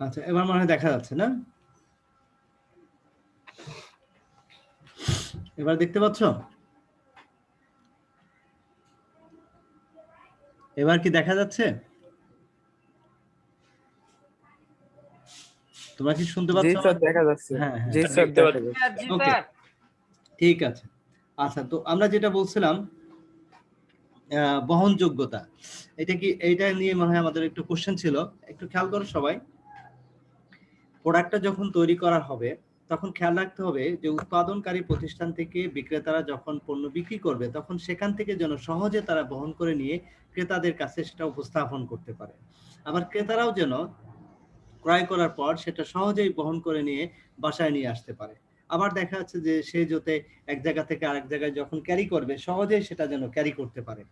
আচ্ছা এবার মনে হয় দেখা যাচ্ছে না? এবার দেখতে পাচ্ছ? এবার কি দেখা যাচ্ছে? তোমরা কি শুনতে জি পাচ্ছ? স্যার দেখা যাচ্ছে। হ্যাঁ হ্যাঁ জি স্যার দেখতে দেখা পাচ্ছি। যাচ্ছে। জি ওকে স্যার। ঠিক আছে। আচ্ছা তো আমরা যেটা বলছিলাম বহনযোগ্যতা, এইটা নিয়ে মনে হয় আমাদের একটু কোশ্চেন ছিল, একটু খেয়াল করো সবাই। প্রোডাক্টটা যখন তৈরি করা হবে তখন খেয়াল রাখতে হবে যে উৎপাদনকারী প্রতিষ্ঠান থেকে বিক্রেতারা যখন পণ্য বিক্রি করবে তখন সেখান থেকে যেন সহজে তারা বহন করে নিয়ে ক্রেতাদের কাছে সেটা উপস্থাপন করতে পারে। আবার ক্রেতারাও যেন ক্রয় করার পর সেটা সহজেই বহন করে নিয়ে বাসায় নিয়ে আসতে পারে। আবার দেখা যাচ্ছে যে সে যাতে এক জায়গা থেকে আরেক জায়গায় যখন ক্যারি করবে সহজেই সেটা যেন ক্যারি করতে পারে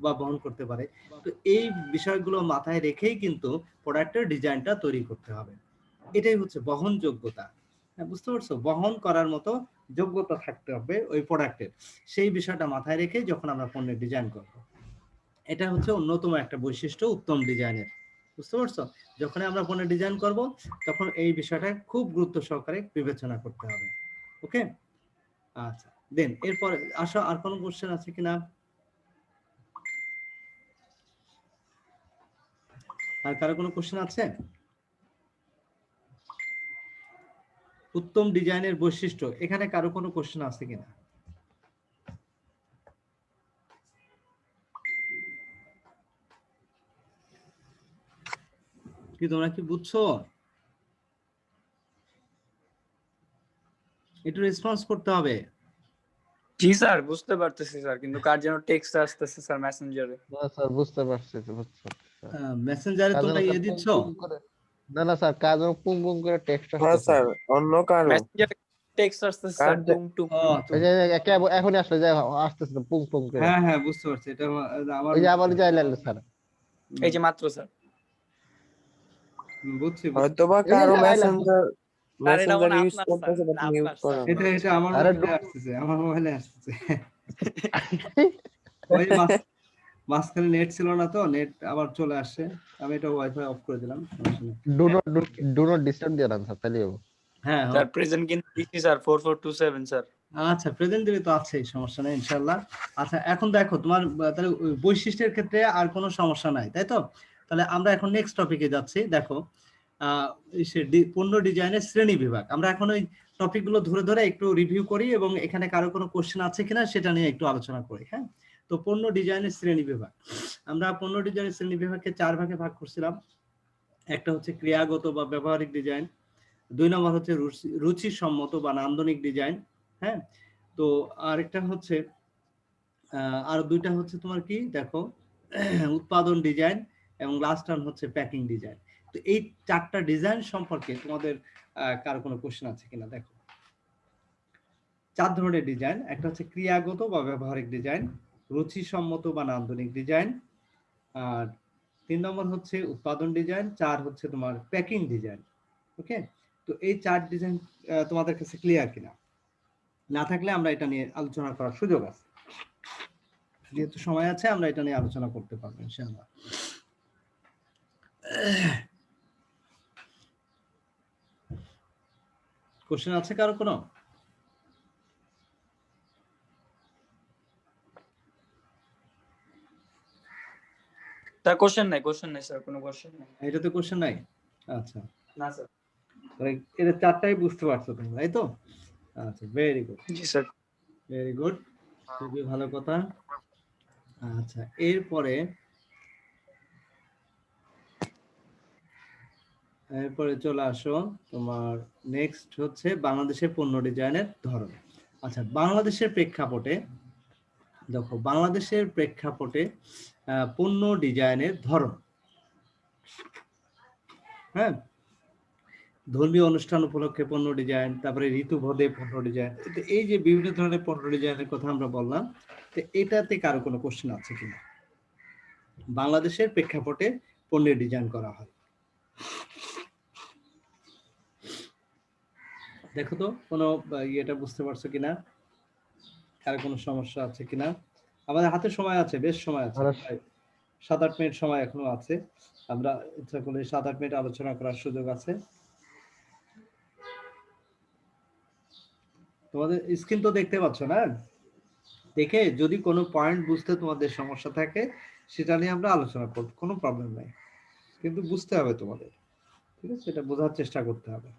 বা বহন করতে পারে। তো এই বিষয়গুলো মাথায় রেখেই কিন্তু প্রোডাক্টের ডিজাইনটা তৈরি করতে হবে। এটাই হচ্ছে বহনযোগ্যতা। হ্যাঁ, বুঝতে পারছো? বহন করার মতো যোগ্যতা থাকতে হবে ওই প্রোডাক্টের। সেই বিষয়টা মাথায় রেখে যখন আমরা পণ্যের ডিজাইন করব, এটা হচ্ছে অন্যতম একটা বৈশিষ্ট্য উত্তম ডিজাইনের। বুঝতে পারছো? যখন আমরা পণ্যের ডিজাইন করব তখন এই বিষয়টা খুব গুরুত্ব সহকারে বিবেচনা করতে হবে। ওকে, আচ্ছা দেন এরপর আসো, আর কোনো কোশ্চেন আছে কিনা? আর কারো কোনো কোশ্চেন আছে? উত্তম ডিজাইনের বৈশিষ্ট্য, এখানে কারো কোনো কোশ্চেন আছে কিনা? কি তোমরা কি বুঝছো? একটু রেসপন্স করতে হবে। জি স্যার বুঝতে পারতেছি স্যার, কিন্তু কার যেন টেক্সট আসতেছে স্যার মেসেঞ্জারে। না স্যার বুঝতে পারছি বুঝতে পারছি। মেসেঞ্জারে কাজ তোমরা যেন ইয়ে স্যার দিচ্ছ? পুং পুং করে, না না স্যার কাজ যেন পুং পুং করে টেক্সট হ্যাঁ আসতেছে। স্যার অন্য কারো। মেসেঞ্জারে টেক্সট আসতেছে স্যার, টুং টুং। ও তো ওই যে এখনই আসলে যে আসতেছে পুং পুং করে। হ্যাঁ হ্যাঁ বুঝতে পারছি, এটা আমার ওই যে আবার যাই লাগলো স্যার। এই যে মাত্র স্যার। বুঝছি বুঝছি। হয়তোবা এই যে কারো স্যার আইলাম। স্যার এটা মনে মেসেঞ্জার হয় ইউজ আপনার স্যার, করতেছে বাট এটা মিউট আপনার করা স্যার। না। এটা আমার আরে মোবাইলে আসতেছে, আমার মোবাইলে আসতেছে। ওই মাঝখানে নেট ছিল না, তো নেট আবার চলে আসছে। আমি এটা ওয়াইফাই অফ করে দিলাম, সমস্যা নেই। ডু নট ডিস্টার্ব দিয়ে রান স্যার তাহলে হবে। হ্যাঁ স্যার প্রেজেন্ট কিন্তু দিচ্ছি স্যার 4427 স্যার। আচ্ছা প্রেজেন্ট দিলে তো আছেই, সমস্যা নেই ইনশাআল্লাহ। আচ্ছা এখন দেখো তোমার তাহলে ওই বৈশিষ্ট্যের ক্ষেত্রে আর কোনো সমস্যা নাই, তাই তো? তাহলে আমরা এখন নেক্সট টপিকে যাচ্ছি। দেখো পণ্য ডিজাইনের শ্রেণী বিভাগ, আমরা এখন ওই টপিকগুলো ধরে ধরে একটু রিভিউ করি এবং এখানে কারো কোনো কোশ্চেন আছে কিনা সেটা নিয়ে একটু আলোচনা করি। হ্যাঁ, তো পণ্য ডিজাইনের শ্রেণী বিভাগ, আমরা পণ্য ডিজাইনের শ্রেণী বিভাগকে 4 ভাগে ভাগ করছিলাম। একটা হচ্ছে ক্রিয়াগত বা ব্যবহারিক ডিজাইন, 2 নম্বর হচ্ছে রুচিসম্মত বা নান্দনিক ডিজাইন। হ্যাঁ, তো আরেকটা হচ্ছে আর দুইটা হচ্ছে তোমার কি দেখো উৎপাদন ডিজাইন, এবং লাস্ট টার্ম হচ্ছে প্যাকিং ডিজাইন। তো এই 4টা ডিজাইন সম্পর্কে তোমাদের কারো কোনো কোশ্চেন আছে কিনা? দেখো 4 ধরনের ডিজাইন, একটা হচ্ছে ক্রিয়াগত বা ব্যবহারিক ডিজাইন, রুচিসম্মত বা নান্দনিক ডিজাইন, আর 3 নম্বর হচ্ছে উৎপাদন ডিজাইন, 4 হচ্ছে তোমার প্যাকিং ডিজাইন। ওকে, তো এই 4 ডিজাইন তোমাদের কাছে ক্লিয়ার কিনা? না থাকলে আমরা এটা নিয়ে আলোচনা করার সুযোগ আছে, যেহেতু সময় আছে আমরা এটা নিয়ে আলোচনা করতে পারবো ইনশাআল্লাহ। কোশ্চেন আছে কারো কোনো? স্যার কোশ্চেন নাই স্যার, কোনো কোশ্চেন নাই। এটাতে কোশ্চেন নাই? আচ্ছা, না স্যার। এটা 4টাই বুঝতে পারছো তোমরা, তাই তো? আচ্ছা ভেরি গুড, জি স্যার। ভেরি গুড, খুবই ভালো কথা। আচ্ছা এরপরে চলে আসো, তোমার নেক্সট হচ্ছে বাংলাদেশের পণ্য ডিজাইনের ধরন। আচ্ছা বাংলাদেশের প্রেক্ষাপটে দেখো, বাংলাদেশের প্রেক্ষাপটে পণ্য ডিজাইনের ধরন। হ্যাঁ, ধর্মীয় অনুষ্ঠান উপলক্ষে পণ্য ডিজাইন, তারপরে ঋতুভেদে পণ্য ডিজাইন, এই যে বিভিন্ন ধরনের পণ্য ডিজাইনের কথা আমরা বললাম, তো এটাতে কারো কোনো কোশ্চেন আছে কিনা? বাংলাদেশের প্রেক্ষাপটে পণ্যের ডিজাইন করা হয়। দেখো তো কোনো ইয়েটা বুঝতে পারছো কিনা, কার কোনো সমস্যা আছে কিনা। আমাদের হাতে সময় আছে, বেশ সময় আছে, প্রায় 7-8 মিনিট সময় এখনো আছে। আমরা ইচ্ছা করলে 7-8 মিনিট আলোচনা করার সুযোগ আছে। তোমাদের স্ক্রিন তো দেখতে পাচ্ছ না? দেখে যদি কোনো পয়েন্ট বুঝতে তোমাদের সমস্যা থাকে সেটা নিয়ে আমরা আলোচনা করব, কোনো প্রবলেম নাই, কিন্তু বুঝতে হবে তোমাদের, ঠিক আছে? এটা বোঝার চেষ্টা করতে হবে।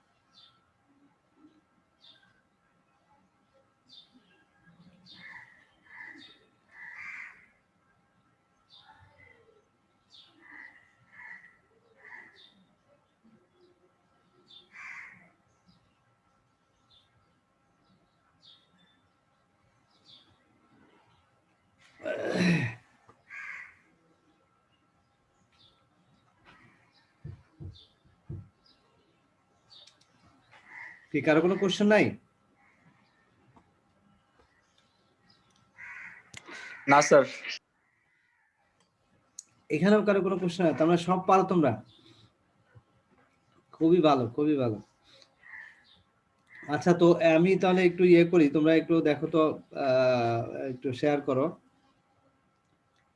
কি কারো কোনো কোশ্চেন নাই? না স্যার। এখানেও কারো কোনো কোশ্চেন নাই? তোমরা সব পারো তোমরা? খুবই ভালো, খুবই ভালো। আচ্ছা, তো আমি তাহলে একটু ইয়ে করি, তোমরা একটু দেখো তো, একটু শেয়ার করো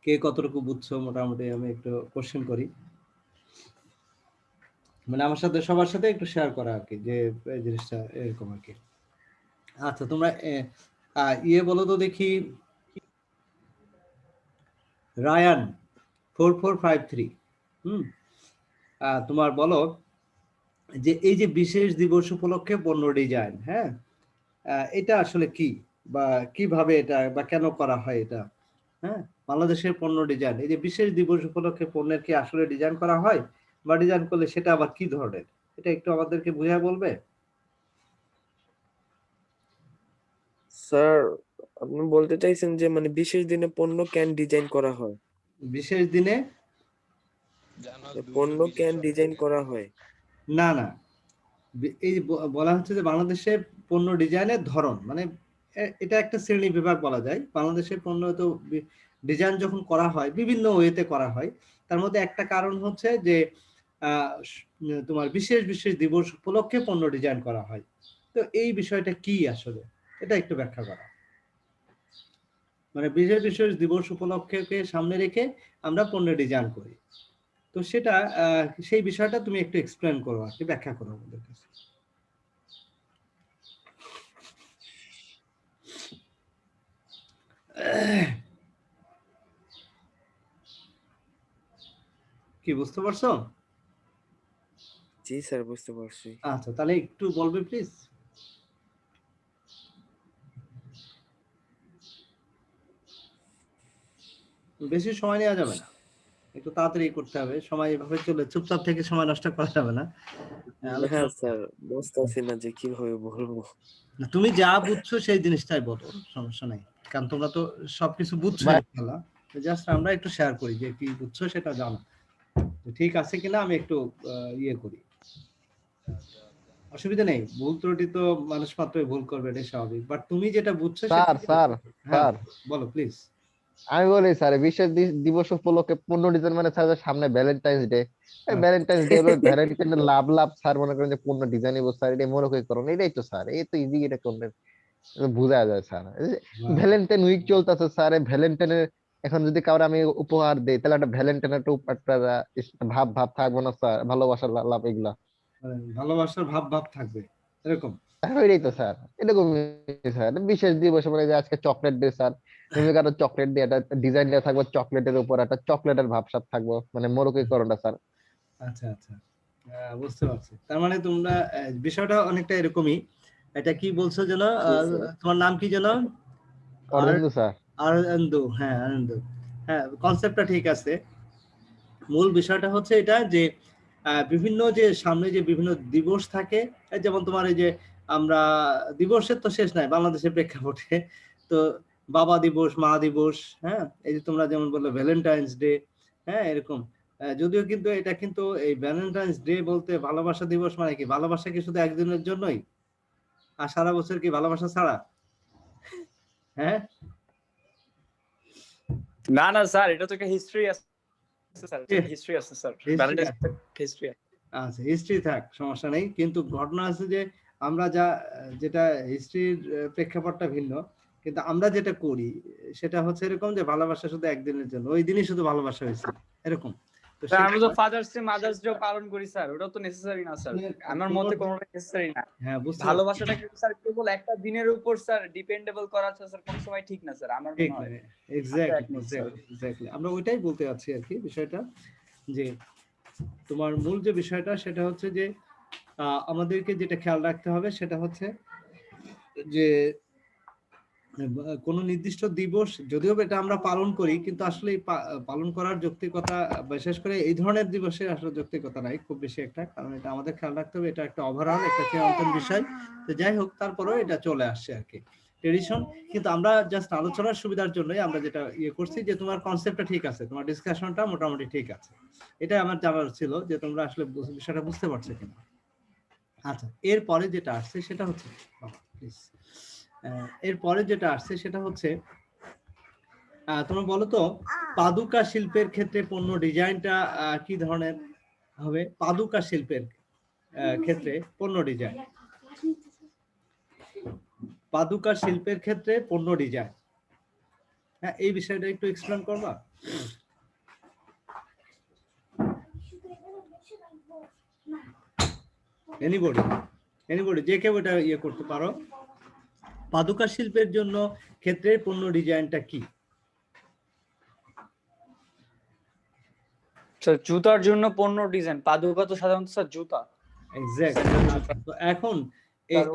কে কতটুকু বুঝছো মোটামুটি। আমি একটু কোশ্চেন করি, মানে আমার সাথে সবার সাথে একটু শেয়ার করা আর কি, যে এই জিনিসটা এরকম আর কি। আচ্ছা, তোমরা ইয়ে বলো তো দেখি, রায়ান 4453, তোমার বলো যে এই যে বিশেষ দিবস উপলক্ষে পণ্য ডিজাইন, হ্যাঁ, এটা আসলে কি, বা কিভাবে এটা, বা কেন করা হয় এটা? হ্যাঁ, বাংলাদেশের পণ্য ডিজাইন, এই যে বিশেষ দিবস উপলক্ষে পণ্যের কি আসলে ডিজাইন করা হয়, বা ডিজাইন করলে সেটা আবার কি ধরনের, এটা একটু আমাদেরকে বুঝিয়ে বলবে? স্যার, আপনি বলতে চাইছেন যে মানে বিশেষ দিনে পণ্য কেন ডিজাইন করা হয়? বিশেষ দিনে পণ্য কেন ডিজাইন করা হয়? না না, এই যে বলা হচ্ছে যে বাংলাদেশের পণ্য ডিজাইনের ধরন, মানে এটা একটা শ্রেণী বিভাগ বলা যায়। বাংলাদেশের পণ্য তো ডিজাইন যখন করা হয় বিভিন্ন ওয়েতে করা হয়, তার মধ্যে একটা কারণ হচ্ছে যে তোমার বিশেষ বিশেষ দিবস উপলক্ষে পণ্য ডিজাইন করা হয়। তো এই বিষয়টা কি আসলে, এটা একটু ব্যাখ্যা করা। মানে বিশেষ বিশেষ দিবস উপলক্ষে সামনে রেখে আমরা পণ্য ডিজাইন করি, তো সেটা সেই বিষয়টা তুমি একটু এক্সপ্লেন করো আর কি, ব্যাখ্যা করো আমাদের কাছে। কি বুঝতে পারছো? জি স্যার, বুঝতে পারছি। আচ্ছা, তাহলে একটু বলবে প্লিজ। বেশি সময় নেওয়া যাবে না, একটু তাড়াতাড়ি করতে হবে, সময় এভাবে চলে চুপচাপ থেকে সময় নষ্ট করা যাবে না। হ্যাঁ স্যার, বুঝতেছি না যে কিভাবে বলবো। তুমি যা বুঝছো সেই জিনিসটাই বলো, সমস্যা নাই, কারণ তোমরা তো সবকিছু বুঝছো ইনশাআল্লাহ। জাস্ট আমরা একটু শেয়ার করি যে কি বুঝছো সেটা জানো, ঠিক আছে কিনা আমি একটু ইয়ে করি, অসুবিধা নেই। ভুল ত্রুটি তো মানুষ মাত্রই ভুল করবে, এটা স্বাভাবিক, বাট তুমি যেটা বুঝছো স্যার স্যার হ্যাঁ স্যার বলো প্লিজ। আমি বলি স্যার, বিশেষ দিবস উপলক্ষে পণ্য ডিজাইন মানে স্যার সামনে ভ্যালেন্টাইন্স ডে, ভ্যালেন্টাইন্স ডে হলো ভ্যালেন্টাইনের লাভ লাভ স্যার, মনে করেন যে পণ্য ডিজাইন নিবো স্যার, এটা মোরকীকরণ, এটাই তো স্যার, এই তো ইজি, এটা করলে বোঝা যায় স্যার। ভ্যালেন্টাইন উইক চলতেছে স্যার, ভ্যালেন্টাইনের এখন যদি কাউরে আমি উপহার দেই তাহলে একটা ভ্যালেন্টাইনের একটা ভাব ভাব থাকবো না স্যার, ভালোবাসার লাভ এগুলা, ভালোবাসার ভাব ভাব থাকবে এরকম। এটাই তো স্যার, এরকম স্যার। বিশেষ দিবস মানে যে আজকে চকলেট ডে স্যার, তুমি কারো চকলেট দিয়ে একটা ডিজাইন দেওয়া থাকবে, চকলেটের উপর একটা চকলেটের ভাবসাব থাকবো, মানে মোরকীকরণটা স্যার। আচ্ছা আচ্ছা, বুঝতে পারছি। তার মানে তোমরা বিষয়টা অনেকটা এরকমই। এটা কি বলছো যেন, তোমার নাম কি যেন? অর্ধেন্দু স্যার। আনন্দ, হ্যাঁ আনন্দ, হ্যাঁ কনসেপ্টটা ঠিক আছে। মূল বিষয়টা হচ্ছে এটা যে বিভিন্ন যে সামনে যে বিভিন্ন দিবস থাকে, যেমন তোমার এই যে আমরা দিবসের তো শেষ নাই বাংলাদেশের প্রেক্ষাপটে, তো বাবা দিবস, মা দিবস, হ্যাঁ, এই যে তোমরা যেমন বললে ভ্যালেন্টাইন্স ডে, হ্যাঁ এরকম। যদিও কিন্তু এটা কিন্তু এই ভ্যালেন্টাইন্স ডে বলতে ভালোবাসা দিবস মানে কি, ভালোবাসা কি শুধু একদিনের জন্যই, আর সারা বছর কি ভালোবাসা ছাড়া? হ্যাঁ না না স্যার, এটা তো একটা হিস্ট্রি আছে স্যার এ, হিস্ট্রি আছে স্যার history ভ্যালেন্টাইন আছে। হিস্ট্রি আচ্ছা হিস্ট্রি থাক, সমস্যা নেই, কিন্তু ঘটনা আছে যে আমরা যেটা হিস্ট্রির প্রেক্ষাপটটা ভিন্ন, কিন্তু আমরা যেটা করি সেটা হচ্ছে এরকম যে ভালোবাসা শুধু একদিনের জন্য, ওই দিনই শুধু ভালোবাসা হয়েছিল এরকম। তো স্যার আমরা তো সেটা ফাদার্স ডে মাদার্স ডে পালন করি স্যার, ওটা তো নেসেসারি না স্যার, আমার মতে কোনোটাই নেসেসারি না। হ্যাঁ বুঝতে পারছি। ভালোবাসাটা কিন্তু স্যার কেবল একটা দিনের উপর স্যার ডিপেন্ডেবল করা স্যার কোনো সময় ঠিক না স্যার, আমার ঠিক মনে হয়। এক্স্যাক্টলি আমরা ওইটাই বলতে যাচ্ছি আর কি বিষয়টা, যে তোমার মূল যে বিষয়টা সেটা হচ্ছে যে আমাদেরকে যেটা খেয়াল রাখতে হবে সেটা হচ্ছে যে কোনো নির্দিষ্ট দিবস যদিও এটা আমরা পালন করি, কিন্তু আসলে এই পালন করার যৌক্তিকতা, বিশেষ করে এই ধরনের দিবসে আসলে যৌক্তিকতা নাই খুব বেশি একটা, কারণ এটা আমাদের খেয়াল রাখতে হবে, এটা একটা ওভারঅল একটা চিরন্তন বিষয়। তো যাই হোক, তারপরেও এটা চলে আসছে আর কি ট্রেডিশন। কিন্তু আমরা জাস্ট আলোচনার সুবিধার জন্যই আমরা যেটা ইয়ে করছি, যে তোমার কনসেপ্টটা ঠিক আছে, তোমার ডিসকাশনটা মোটামুটি ঠিক আছে, এটা আমার জানার ছিল যে তোমরা আসলে বিষয়টা বুঝতে পারছো কিনা। আচ্ছা, এরপরে যেটা আসছে সেটা হচ্ছে প্লিজ, এরপরে যেটা আসছে সেটা হচ্ছে তোমরা বলো তো পাদুকা শিল্পের ক্ষেত্রে পণ্য ডিজাইনটা কি ধরনের হবে? পাদুকা শিল্পের ক্ষেত্রে পণ্য ডিজাইন, পাদুকা শিল্পের ক্ষেত্রে পণ্য ডিজাইন, হ্যাঁ এই বিষয়টা একটু এক্সপ্লেন করবা? এনিবডি যে কেউ এটা ইয়ে করতে পারো। পাদুকা শিল্পের জন্য ক্ষেত্রে পণ্য ডিজাইনটা কি? স্যার জুতার জন্য পণ্য ডিজাইন, পাদুকা তো সাধারণত স্যার জুতা। এক্স্যাক্টলি। তো এখন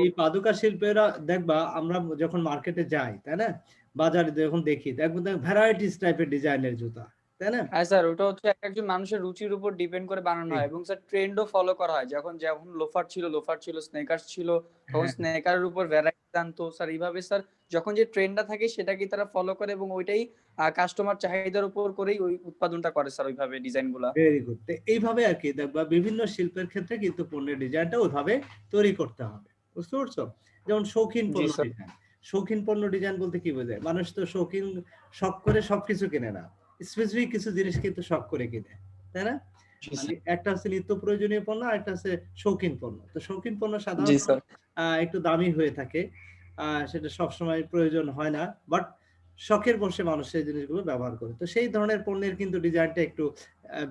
এই পাদুকা শিল্পেরা দেখবা আমরা যখন মার্কেটে যাই, তাই না, বাজারে যখন দেখি দেখবো ভ্যারাইটিস টাইপের ডিজাইনের জুতা, তাই না? হ্যাঁ স্যার, ওটা হচ্ছে একজন মানুষের রুচির উপর ডিপেন্ড করে বানানো হয়, এবং স্যার ট্রেন্ডও ফলো করা হয়। যখন লোফার ছিল, স্নেকার্স ছিল, তখন স্নেকারের উপর ভ্যারাইটি আনতো স্যার। এইভাবে স্যার যখন যে ট্রেন্ডটা থাকে সেটাকে তারা ফলো করে, এবং ওইটাই কাস্টমার চাহিদার উপর করেই ওই উৎপাদনটা করে স্যার, ওইভাবে ডিজাইনগুলা। Very good. তো এইভাবে আর কি দেখবা বিভিন্ন শিল্পের ক্ষেত্রে কিন্তু পণ্যের ডিজাইনটা ওইভাবে তৈরি করতে হবে, বুঝতে পারছো? যেমন শৌখিন পণ্য ডিজাইন, শৌখিন পণ্য ডিজাইন বলতে কি বোঝায়? মানুষ তো শৌখিন শখ করে সবকিছু কিনে না, স্পেসিফিক কিছু জিনিস কিন্তু শখ করে কিনে, তাই না? মানে একটা হচ্ছে নিত্য প্রয়োজনীয় পণ্য, আর একটা হচ্ছে শৌখিন পণ্য। তো শৌখিন পণ্য সাধারণত একটু দামি হয়ে থাকে, সেটা সবসময় প্রয়োজন হয় না, বাট শখের বসে মানুষ সেই জিনিসগুলো ব্যবহার করে। তো সেই ধরনের পণ্যের কিন্তু ডিজাইনটা একটু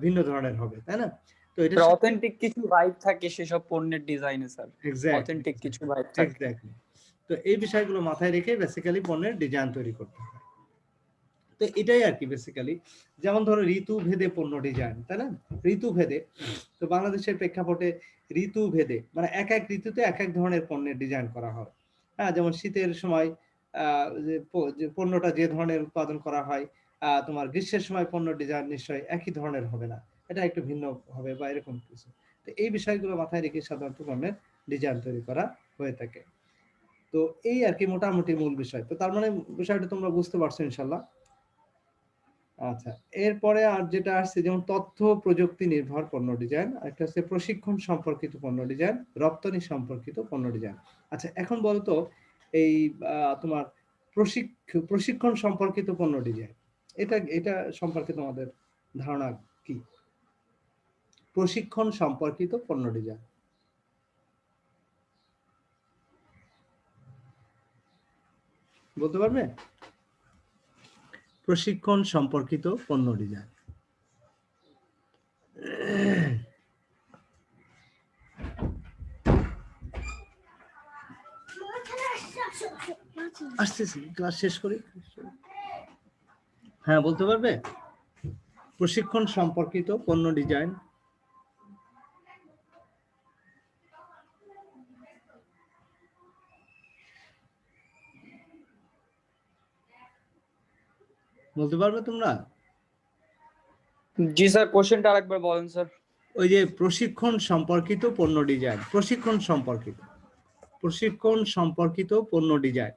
ভিন্ন ধরনের হবে, তাই না? তো এটা অথেন্টিক কিছু ভাইব থাকে সেসব পণ্যের ডিজাইনে স্যার, অথেন্টিক কিছু ভাইব থাকে। এক্স্যাক্টলি। তো এই বিষয়গুলো মাথায় রেখে বেসিক্যালি পণ্যের ডিজাইন তৈরি করতে হয়। তো এটাই আর কি বেসিক্যালি। যেমন ধরো ঋতু ভেদে পণ্য ডিজাইন, তাই না? ঋতু ভেদে, তো বাংলাদেশের প্রেক্ষাপটে ঋতু ভেদে মানে এক এক ঋতুতে এক এক ধরনের পণ্যের ডিজাইন করা হয়। হ্যাঁ, যেমন শীতের সময় যে পণ্যটা যে ধরনের উৎপাদন করা হয়, তোমার গ্রীষ্মের সময় পণ্য ডিজাইন নিশ্চয়ই একই ধরনের হবে না, এটা একটু ভিন্ন হবে বা এরকম কিছু। তো এই বিষয়গুলো মাথায় রেখে সাধারণত পণ্যের ডিজাইন তৈরি করা হয়ে থাকে। তো এই আর কি মোটামুটি মূল বিষয়। তো তার মানে বিষয়টা তোমরা বুঝতে পারছো ইনশাল্লাহ। আচ্ছা, এরপরে আর যেটা আসছে যেমন তথ্য প্রযুক্তি নির্ভর পণ্য ডিজাইন, একটা হচ্ছে প্রশিক্ষণ সম্পর্কিত পণ্য ডিজাইন, রপ্তানি সম্পর্কিত পণ্য ডিজাইন। আচ্ছা, এখন বলতো এই তোমার প্রশিক্ষণ সম্পর্কিত পণ্য ডিজাইন, এটা সম্পর্কে তোমাদের ধারণা কি? প্রশিক্ষণ সম্পর্কিত পণ্য ডিজাইন বলতে পারবে? প্রশিক্ষণ সম্পর্কিত পণ্য ডিজাইন। আসতেছি, ক্লাস শেষ করি। হ্যাঁ, বলতে পারবে প্রশিক্ষণ সম্পর্কিত পণ্য ডিজাইন? বলতে পারবে তোমরা? জি স্যার, কোশ্চেনটা আরেকবার বলেন স্যার। ওই যে প্রশিক্ষণ সম্পর্কিত পণ্য ডিজাইন, প্রশিক্ষণ সম্পর্কিত পণ্য ডিজাইন,